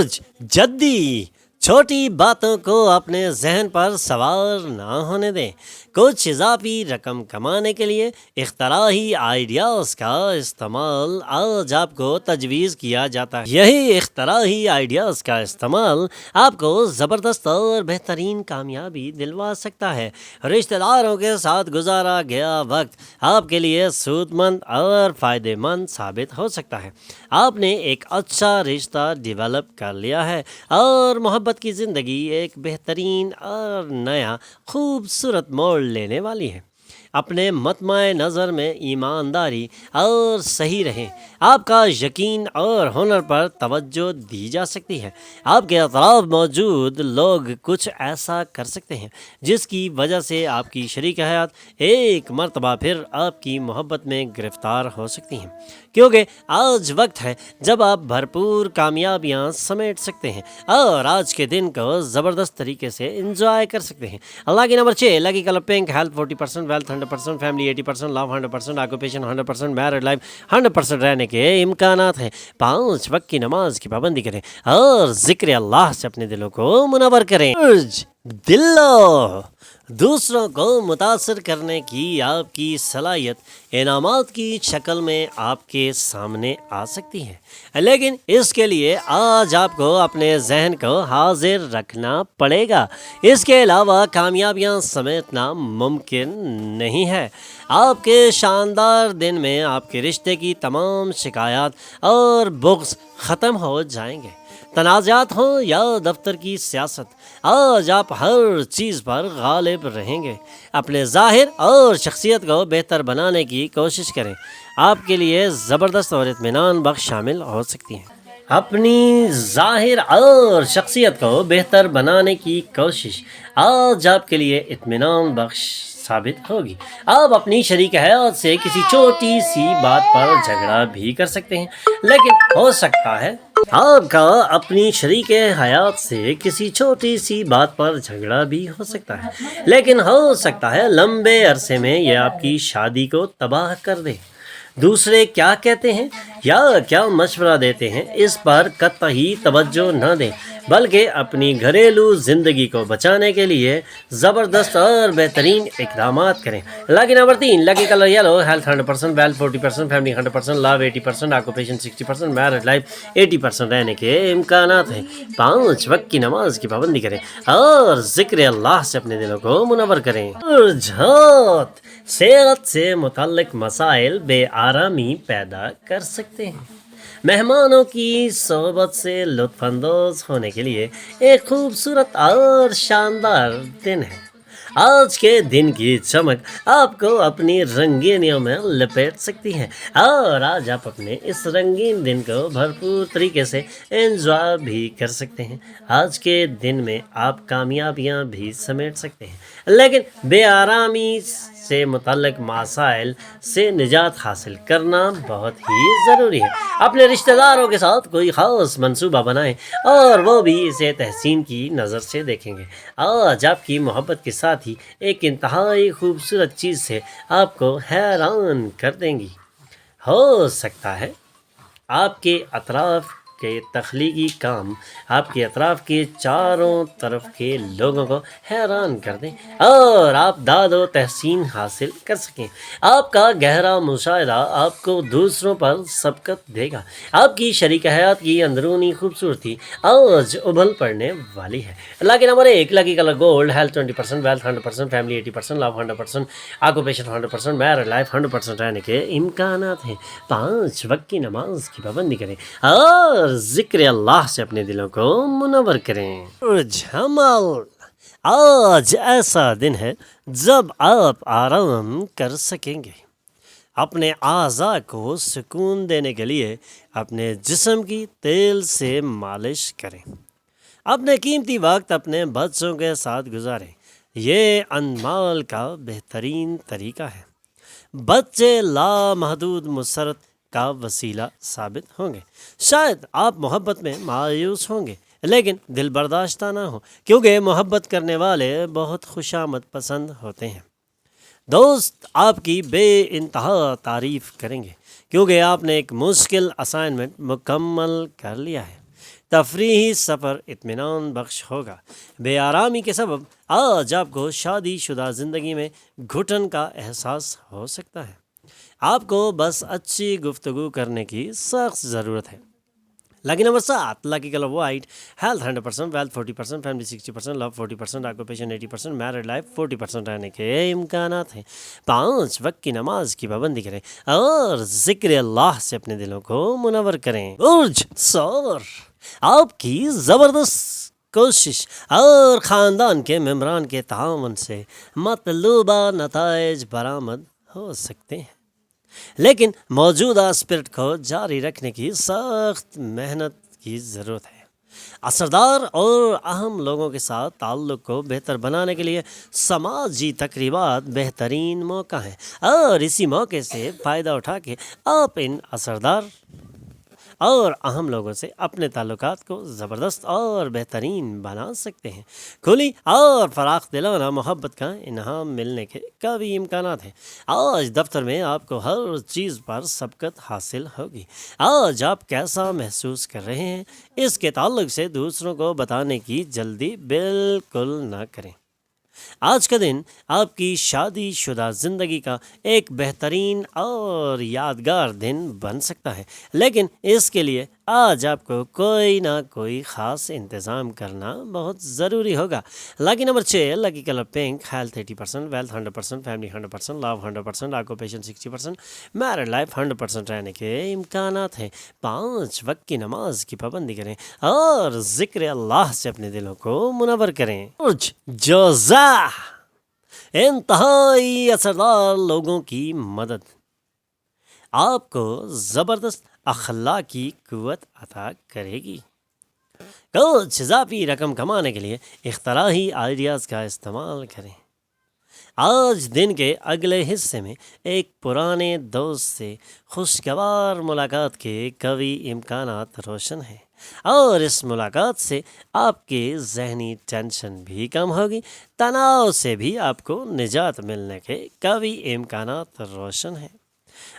برج جدی، چھوٹی باتوں کو اپنے ذہن پر سوار نہ ہونے دیں۔ کچھ اضافی رقم کمانے کے لیے اختراعی آئیڈیاز کا استعمال آج آپ کو تجویز کیا جاتا ہے۔ یہی اختراعی آئیڈیاز کا استعمال آپ کو زبردست اور بہترین کامیابی دلوا سکتا ہے۔ رشتہ داروں کے ساتھ گزارا گیا وقت آپ کے لیے سود مند اور فائدہ مند ثابت ہو سکتا ہے۔ آپ نے ایک اچھا رشتہ ڈیولپ کر لیا ہے اور محبت کی زندگی ایک بہترین اور نیا خوبصورت موڑ لینے والی ہے۔ اپنے مطمع نظر میں ایمانداری اور صحیح رہیں۔ آپ کا یقین اور ہنر پر توجہ دی جا سکتی ہے۔ آپ کے اطراف موجود لوگ کچھ ایسا کر سکتے ہیں جس کی وجہ سے آپ کی شریک حیات ایک مرتبہ پھر آپ کی محبت میں گرفتار ہو سکتی ہیں، کیونکہ آج وقت ہے جب آپ بھرپور کامیابیاں سمیٹ سکتے ہیں اور آج کے دن کو زبردست طریقے سے انجوائے کر سکتے ہیں۔ اللہ کی number 6، lucky colour pink, health 40%، wealth 100%، family 80%، love 100%، occupation 100%، married life 100% رہنے کے امکانات ہیں۔ 5 وقت کی نماز کی پابندی کریں اور ذکر اللہ سے اپنے دلوں کو منور کریں۔ دلو، دوسروں کو متاثر کرنے کی آپ کی صلاحیت انعامات کی شکل میں آپ کے سامنے آ سکتی ہے، لیکن اس کے لیے آج آپ کو اپنے ذہن کو حاضر رکھنا پڑے گا۔ اس کے علاوہ کامیابیاں سمیٹنا ممکن نہیں ہے۔ آپ کے شاندار دن میں آپ کے رشتے کی تمام شکایات اور بغض ختم ہو جائیں گے۔ تنازعات ہوں یا دفتر کی سیاست، آج آپ ہر چیز پر غالب رہیں گے۔ اپنے ظاہر اور شخصیت کو بہتر بنانے کی کوشش کریں۔ آپ کے لیے زبردست اور اطمینان بخش شامل ہو سکتی ہیں۔ اپنی ظاہر اور شخصیت کو بہتر بنانے کی کوشش آج آپ کے لیے اطمینان بخش ثابت ہوگی۔ آپ اپنی شریک حیات سے کسی چھوٹی سی بات پر جھگڑا بھی کر سکتے ہیں، لیکن ہو سکتا ہے آپ کا اپنی شریک حیات سے کسی چھوٹی سی بات پر جھگڑا بھی ہو سکتا ہے، لیکن ہو سکتا ہے لمبے عرصے میں یہ آپ کی شادی کو تباہ کر دے۔ دوسرے کیا کہتے ہیں یا کیا مشورہ دیتے ہیں اس پر قطعی توجہ نہ دیں، بلکہ اپنی گھریلو زندگی کو بچانے کے لیے زبردست اور بہترین اقدامات کریں۔ Lucky number 3، lucky colour yellow, health 100%، wealth 40%، family 100%، love 80%، occupation 60%، married life 80% رہنے کے امکانات ہیں۔ 5 وقت کی نماز کی پابندی کریں اور ذکر اللہ سے اپنے دلوں کو منور کریں۔ رجحانات صحت سے متعلق مسائل بے آرامی پیدا کر سکتے ہیں۔ مہمانوں کی صحبت سے لطف اندوز ہونے کے لیے ایک خوبصورت اور شاندار دن ہے۔ آج کے دن کی چمک آپ کو اپنی رنگینیوں میں لپیٹ سکتی ہے اور آج آپ اپنے اس رنگین دن کو بھرپور طریقے سے انجوائے بھی کر سکتے ہیں۔ آج کے دن میں آپ کامیابیاں بھی سمیٹ سکتے ہیں، لیکن بے آرامی سے متعلق مسائل سے نجات حاصل کرنا بہت ہی ضروری ہے۔ اپنے رشتہ داروں کے ساتھ کوئی خاص منصوبہ بنائیں اور وہ بھی اسے تحسین کی نظر سے دیکھیں گے۔ آج آپ کی محبت کے ساتھ ہی ایک انتہائی خوبصورت چیز سے آپ کو حیران کر دیں گی۔ ہو سکتا ہے آپ کے اطراف کے تخلیقی کام آپ کے اطراف کے چاروں طرف کے لوگوں کو حیران کر دیں اور آپ داد و تحسین حاصل کر سکیں۔ آپ کا گہرا مشاہدہ آپ کو دوسروں پر سبقت دے گا۔ آپ کی شریک حیات کی اندرونی خوبصورتی آج ابھل پڑنے والی ہے۔ Lucky number 1، lucky colour gold, health 20%، wealth 100%، family 80%، love 100%، occupation 100%، married life 100% رہنے کے امکانات ہیں۔ 5 وقت کی نماز کی پابندی کریں اور ذکر اللہ سے اپنے دلوں کو منور کریں۔ جمال، آج ایسا دن ہے جب آپ آرام کر سکیں گے۔ اپنے اعضاء کو سکون دینے کے لیے اپنے جسم کی تیل سے مالش کریں۔ اپنے قیمتی وقت اپنے بچوں کے ساتھ گزاریں، یہ انمول کا بہترین طریقہ ہے۔ بچے لامحدود مسرت کا وسیلہ ثابت ہوں گے۔ شاید آپ محبت میں مایوس ہوں گے، لیکن دل برداشتہ نہ ہو، کیونکہ محبت کرنے والے بہت خوشامد پسند ہوتے ہیں۔ دوست آپ کی بے انتہا تعریف کریں گے، کیونکہ آپ نے ایک مشکل اسائنمنٹ مکمل کر لیا ہے۔ تفریحی سفر اطمینان بخش ہوگا۔ بے آرامی کے سبب آج آپ کو شادی شدہ زندگی میں گھٹن کا احساس ہو سکتا ہے۔ آپ کو بس اچھی گفتگو کرنے کی سخت ضرورت ہے۔ Lucky number 7, lucky color white, health 100%, wealth 40%, family 60%, love 40%, occupation 80%, married life 40% رہنے کے امکانات ہیں۔ 5 وقت کی نماز کی پابندی کریں اور ذکر اللہ سے اپنے دلوں کو منور کریں۔ برج ثور، آپ کی زبردست کوشش اور خاندان کے ممبران کے تعاون سے مطلوبہ نتائج برآمد ہو سکتے ہیں، لیکن موجودہ اسپرٹ کو جاری رکھنے کی سخت محنت کی ضرورت ہے۔ اثردار اور اہم لوگوں کے ساتھ تعلق کو بہتر بنانے کے لیے سماجی تقریبات بہترین موقع ہیں، اور اسی موقع سے فائدہ اٹھا کے آپ ان اثردار اور اہم لوگوں سے اپنے تعلقات کو زبردست اور بہترین بنا سکتے ہیں۔ کھلی اور فراخ دلانہ محبت کا انعام ملنے کے قوی امکانات ہیں۔ آج دفتر میں آپ کو ہر چیز پر سبقت حاصل ہوگی۔ آج آپ کیسا محسوس کر رہے ہیں اس کے تعلق سے دوسروں کو بتانے کی جلدی بالکل نہ کریں۔ آج کا دن آپ کی شادی شدہ زندگی کا ایک بہترین اور یادگار دن بن سکتا ہے، لیکن اس کے لیے آج آپ کو کوئی نہ کوئی خاص انتظام کرنا بہت ضروری ہوگا۔ Lucky number 6، lucky colour pink, health 80%، wealth 100%، family 100%، love 100%، occupation 60%، married life 100% رہنے کے امکانات ہیں۔ 5 وقت کی نماز کی پابندی کریں اور ذکر اللہ سے اپنے دلوں کو منور کریں۔ برج جوزا، انتہائی اثردار لوگوں کی مدد آپ کو زبردست اخلاقی قوت عطا کرے گی۔ کچھ اضافی رقم کمانے کے لیے اختراعی آئیڈیاز کا استعمال کریں۔ آج دن کے اگلے حصے میں ایک پرانے دوست سے خوشگوار ملاقات کے قوی امکانات روشن ہیں، اور اس ملاقات سے آپ کی ذہنی ٹینشن بھی کم ہوگی، تناؤ سے بھی آپ کو نجات ملنے کے قوی امکانات روشن ہیں،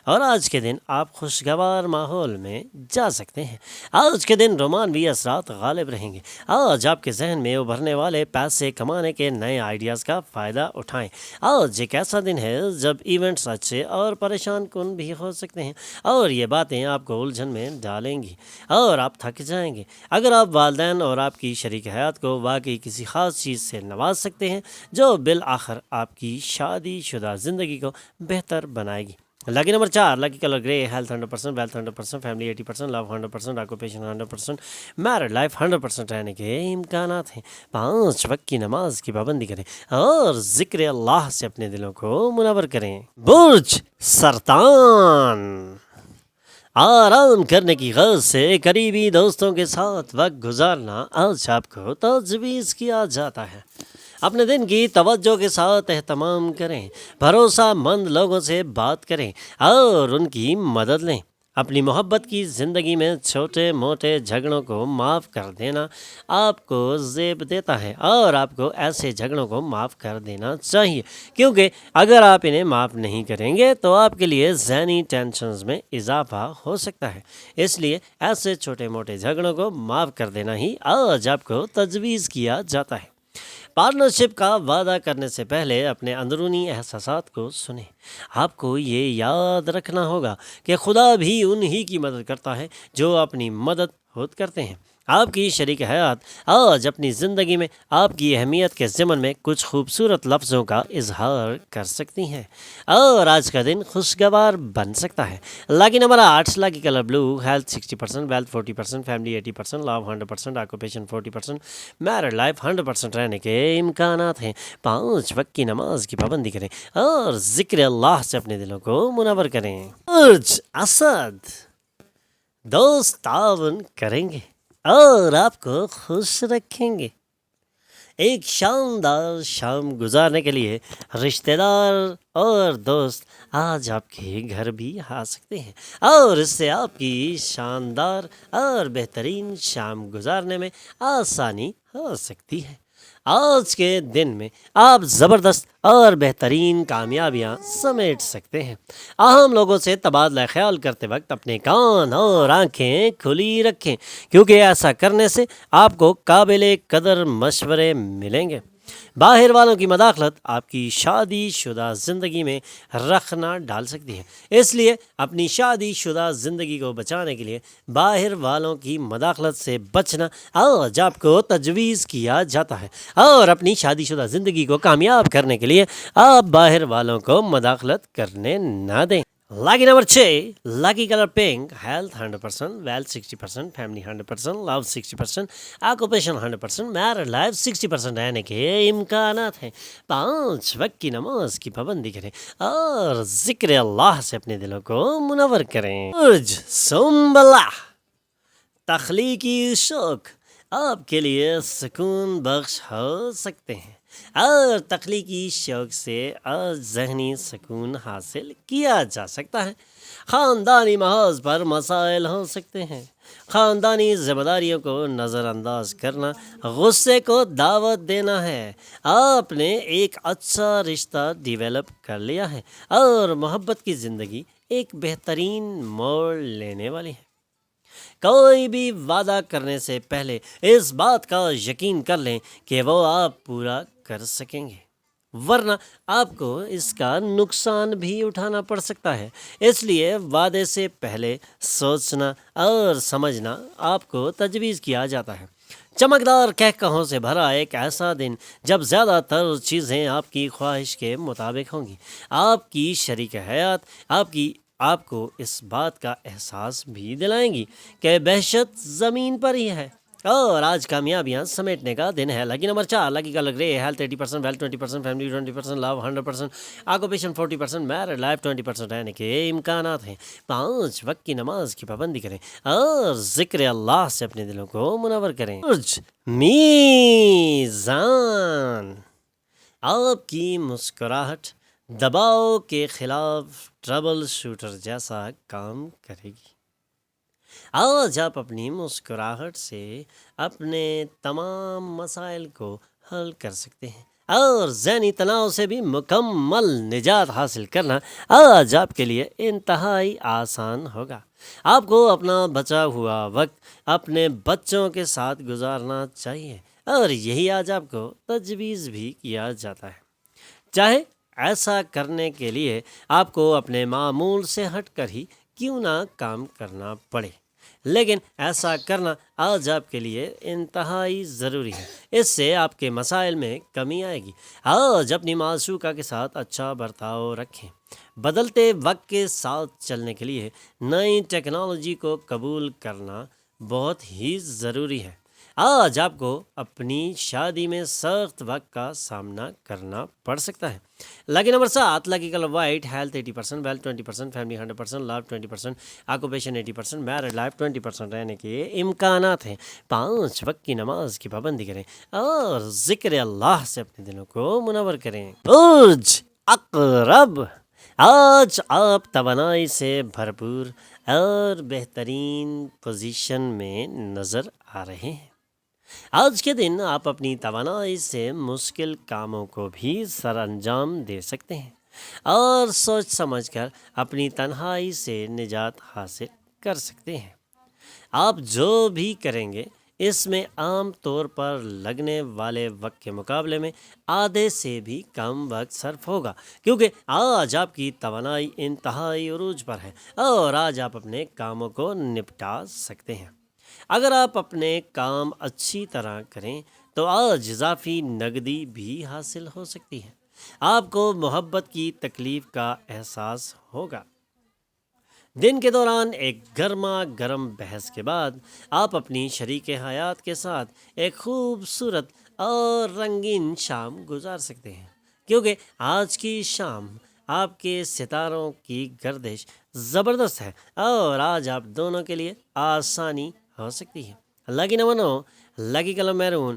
اور آج کے دن آپ خوشگوار ماحول میں جا سکتے ہیں۔ آج کے دن رومانوی اثرات غالب رہیں گے۔ آج آپ کے ذہن میں ابھرنے والے پیسے کمانے کے نئے آئیڈیاز کا فائدہ اٹھائیں۔ آج ایک ایسا دن ہے جب ایونٹس اچھے اور پریشان کن بھی ہو سکتے ہیں، اور یہ باتیں آپ کو الجھن میں ڈالیں گی اور آپ تھک جائیں گے۔ اگر آپ والدین اور آپ کی شریک حیات کو واقعی کسی خاص چیز سے نواز سکتے ہیں جو بالآخر آپ کی شادی شدہ زندگی کو بہتر بنائے گی۔ لکی نمبر 4، لکی کلر گرے، health 100%، wealth 100%، family 80%، love 100%، occupation 100%، married life 100% رہنے کے امکانات ہیں۔ 5 وقت کی نماز کی پابندی کریں اور ذکر اللہ سے اپنے دلوں کو منور کریں۔ برج سرطان، آرام کرنے کی غرض سے قریبی دوستوں کے ساتھ وقت گزارنا آج آپ کو تجویز کیا جاتا ہے۔ اپنے دن کی توجہ کے ساتھ اہتمام کریں، بھروسہ مند لوگوں سے بات کریں اور ان کی مدد لیں۔ اپنی محبت کی زندگی میں چھوٹے موٹے جھگڑوں کو معاف کر دینا آپ کو زیب دیتا ہے، اور آپ کو ایسے جھگڑوں کو معاف کر دینا چاہیے، کیونکہ اگر آپ انہیں معاف نہیں کریں گے تو آپ کے لیے ذہنی ٹینشنز میں اضافہ ہو سکتا ہے۔ اس لیے ایسے چھوٹے موٹے جھگڑوں کو معاف کر دینا ہی آج آپ کو تجویز کیا جاتا ہے۔ پارٹنرشپ کا وعدہ کرنے سے پہلے اپنے اندرونی احساسات کو سنیں۔ آپ کو یہ یاد رکھنا ہوگا کہ خدا بھی انہی کی مدد کرتا ہے جو اپنی مدد خود کرتے ہیں۔ آپ کی شریک حیات آج اپنی زندگی میں آپ کی اہمیت کے ضمن میں کچھ خوبصورت لفظوں کا اظہار کر سکتی ہیں، اور آج کا دن خوشگوار بن سکتا ہے۔ لکی نمبر 8، لکی colour blue, health 60%، wealth 40%، family 80%، love 100%، occupation 40%، married life 100% رہنے کے امکانات ہیں۔ 5 وقت کی نماز کی پابندی کریں اور ذکر اللہ سے اپنے دلوں کو منور کریں۔ برج اسد، دوست تعاون کریں گے اور آپ کو خوش رکھیں گے۔ ایک شاندار شام گزارنے کے لیے رشتہ دار اور دوست آج آپ کے گھر بھی آ سکتے ہیں، اور اس سے آپ کی شاندار اور بہترین شام گزارنے میں آسانی ہو سکتی ہے۔ آج کے دن میں آپ زبردست اور بہترین کامیابیاں سمیٹ سکتے ہیں۔ اہم لوگوں سے تبادلہ خیال کرتے وقت اپنے کان اور آنکھیں کھلی رکھیں، کیونکہ ایسا کرنے سے آپ کو قابل قدر مشورے ملیں گے۔ باہر والوں کی مداخلت آپ کی شادی شدہ زندگی میں رخنا ڈال سکتی ہے، اس لیے اپنی شادی شدہ زندگی کو بچانے کے لیے باہر والوں کی مداخلت سے بچنا آج آپ کو تجویز کیا جاتا ہے، اور اپنی شادی شدہ زندگی کو کامیاب کرنے کے لیے آپ باہر والوں کو مداخلت کرنے نہ دیں۔ Lucky number 6، lucky colour pink, health 100%، wealth 60%، family 100%، love 60%، occupation 100%، married life 60% رہنے کے امکانات ہیں۔ 5 وقت کی نماز کی پابندی کریں اور ذکر اللہ سے اپنے دلوں کو منور کریں۔ برج سنبلہ، تخلیقی شوق آپ کے لیے سکون بخش ہو سکتے ہیں، اور تخلیقی شوق سے ذہنی سکون حاصل کیا جا سکتا ہے۔ خاندانی محاذ پر مسائل ہو سکتے ہیں۔ خاندانی ذمہ داریوں کو نظر انداز کرنا غصے کو دعوت دینا ہے۔ آپ نے ایک اچھا رشتہ ڈیولپ کر لیا ہے، اور محبت کی زندگی ایک بہترین موڑ لینے والی ہے۔ کوئی بھی وعدہ کرنے سے پہلے اس بات کا یقین کر لیں کہ وہ آپ پورا کر سکیں گے، ورنہ آپ کو اس کا نقصان بھی اٹھانا پڑ سکتا ہے۔ اس لیے وعدے سے پہلے سوچنا اور سمجھنا آپ کو تجویز کیا جاتا ہے۔ چمکدار کہکہوں سے بھرا ایک ایسا دن جب زیادہ تر چیزیں آپ کی خواہش کے مطابق ہوں گی۔ آپ کی شریک حیات آپ کو اس بات کا احساس بھی دلائیں گی کہ بہشت زمین پر ہی ہے، اور آج کامیابیاں سمیٹنے کا دن ہے۔ لاکی نمبر 4، لاکی کلر گرے، ہیلتھ 80%، ویلتھ 20%، فیملی 20%، لو 100%، آکوپیشن 40%، میرڈ لائف 20% رہنے کے امکانات ہیں۔ 5 وقت کی نماز کی پابندی کریں اور ذکر اللہ سے اپنے دلوں کو منور کریں۔ برج میزان، آپ کی مسکراہٹ دباؤ کے خلاف ٹربل شوٹر جیسا کام کرے گی۔ آج آپ اپنی مسکراہٹ سے اپنے تمام مسائل کو حل کر سکتے ہیں، اور ذہنی تناؤ سے بھی مکمل نجات حاصل کرنا آج آپ کے لیے انتہائی آسان ہوگا۔ آپ کو اپنا بچا ہوا وقت اپنے بچوں کے ساتھ گزارنا چاہیے، اور یہی آج آپ کو تجویز بھی کیا جاتا ہے۔ چاہے ایسا کرنے کے لیے آپ کو اپنے معمول سے ہٹ کر ہی کیوں نہ کام کرنا پڑے، لیکن ایسا کرنا آج آپ کے لیے انتہائی ضروری ہے۔ اس سے آپ کے مسائل میں کمی آئے گی۔ آج اپنی معشوقہ کے ساتھ اچھا برتاؤ رکھیں۔ بدلتے وقت کے ساتھ چلنے کے لیے نئی ٹیکنالوجی کو قبول کرنا بہت ہی ضروری ہے۔ آج آپ کو اپنی شادی میں سخت وقت کا سامنا کرنا پڑ سکتا ہے۔ Lucky number 7، lucky colour white, health 80%، wealth 20%، family 100%، love 20%، occupation 80%، married life 20% رہنے کے امکانات ہیں۔ 5 وقت کی نماز کی پابندی کریں اور ذکر اللہ سے اپنے دلوں کو منور کریں۔ برج عقرب، آج آپ توانائی سے بھرپور اور بہترین پوزیشن میں نظر آ رہے ہیں۔ آج کے دن آپ اپنی توانائی سے مشکل کاموں کو بھی سر انجام دے سکتے ہیں، اور سوچ سمجھ کر اپنی تنہائی سے نجات حاصل کر سکتے ہیں۔ آپ جو بھی کریں گے اس میں عام طور پر لگنے والے وقت کے مقابلے میں آدھے سے بھی کم وقت صرف ہوگا، کیونکہ آج آپ کی توانائی انتہائی عروج پر ہے، اور آج آپ اپنے کاموں کو نپٹا سکتے ہیں۔ اگر آپ اپنے کام اچھی طرح کریں تو آج اضافی نقدی بھی حاصل ہو سکتی ہے۔ آپ کو محبت کی تکلیف کا احساس ہوگا۔ دن کے دوران ایک گرما گرم بحث کے بعد آپ اپنی شریک حیات کے ساتھ ایک خوبصورت اور رنگین شام گزار سکتے ہیں، کیونکہ آج کی شام آپ کے ستاروں کی گردش زبردست ہے، اور آج آپ دونوں کے لیے آسانی ہو سکتی ہے۔ Lucky number 9، لاکی colour maroon,